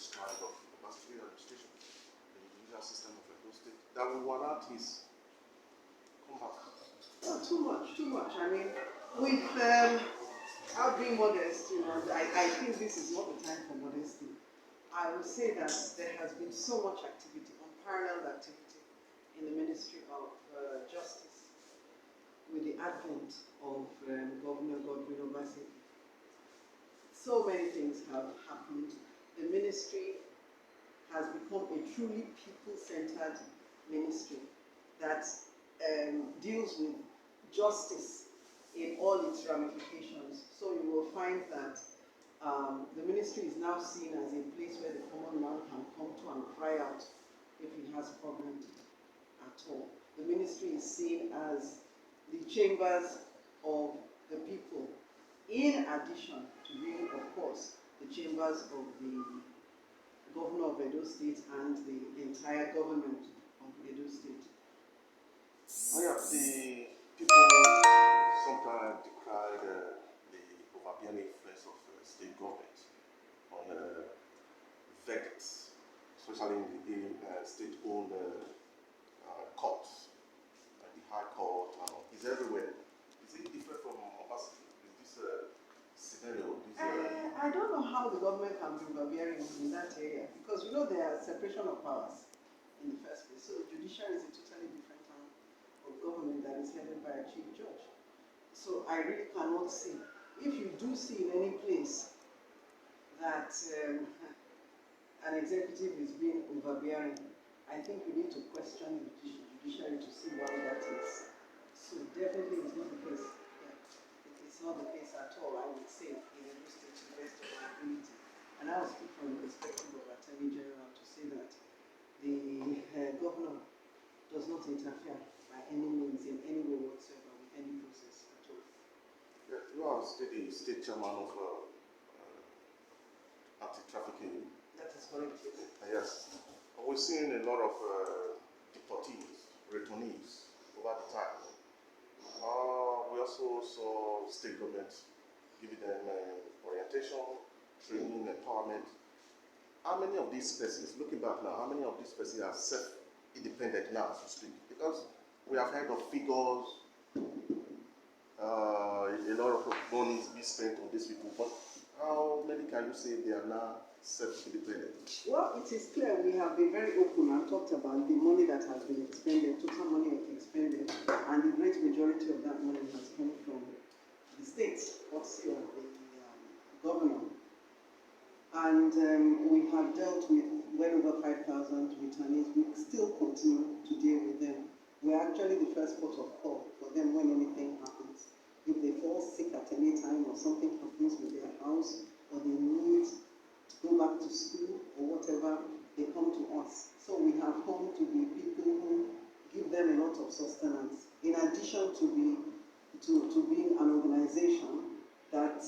stride of capacity administration, the judicial system of Edo State, that will warrant his comeback? Oh, too much. I mean, with I'll be modest, I think this is not the time for modesty. I would say that there has been so much activity, unparalleled activity in the Ministry of Justice with the advent of Governor Godwin Obaseki. So many things have happened. The ministry has become a truly people-centered ministry that deals with justice in all its ramifications. So you will find that the ministry is now seen as a place where the common man can come to and cry out if he has problems at all. The ministry is seen as the chambers of the people, in addition to being, of course, the chambers of the governor of Edo State and the entire government of Edo State. Oh yeah, the people sometimes decry the overbearing influence of state government on verdicts, especially in the state-owned courts, like the High Court. It's everywhere. Is it different from Obaseki? Is this scenario? I don't know how the government can be overbearing in that area, because there are separation of powers in the first place. So the judiciary is a totally different arm of government that is headed by a chief judge. So I really cannot see. If you do see in any place that an executive is being overbearing, I think we need to question the judiciary to see why that is. So definitely it's not the case. Yeah. It's not the case at all, I would say, in Edo State to the best of my ability. And I will speak from the perspective of Attorney General to say that the governor does not interfere by any means in any way whatsoever with any process at all. Yeah, you are the state chairman of anti-trafficking. That is correct, yes. Yes. We've seen a lot of deportees, returnees over the time. We also saw state government giving them orientation, training, empowerment. How many of these persons, looking back now, how many of these persons are self-independent now, so to speak? Because we have heard of figures, a lot of money is being spent on these people, but how many can you say they are now self-independent? Well, it is clear we have been very open and talked about the money that has been expended, total money expended, and the great majority of that money has come from the states, courtesy of the governor. And we have dealt with well over 5,000 returnees. We still continue to deal with them. We're actually the first port of call for them when anything happens. If they fall sick at any time or something happens with their house, or they need to go back to school or whatever, they come to us. So we have come to be people who give them a lot of sustenance, in addition to being an organization that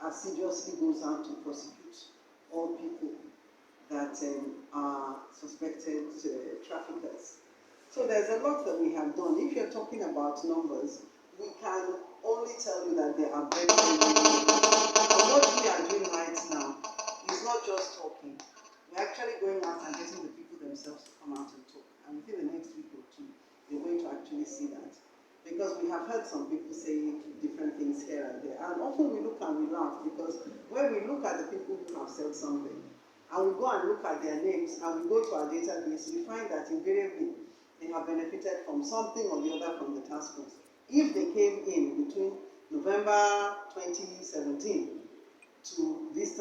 assiduously goes out to prosecute all people that are suspected traffickers. So there's a lot that we have done. If you're talking about numbers, we can only tell you that there are very, very many. And what we are doing right now is not just talking. We're actually going out and getting the people themselves to come out and talk. And within the next week or two, you're going to actually see that. Because we have heard some people say different things here and there. And often we look and we laugh, because when we look at the people who have said something, and we go and look at their names, and we go to our database, we find that invariably they have benefited from something or the other from the task force. If they came in between November 2017 to this time,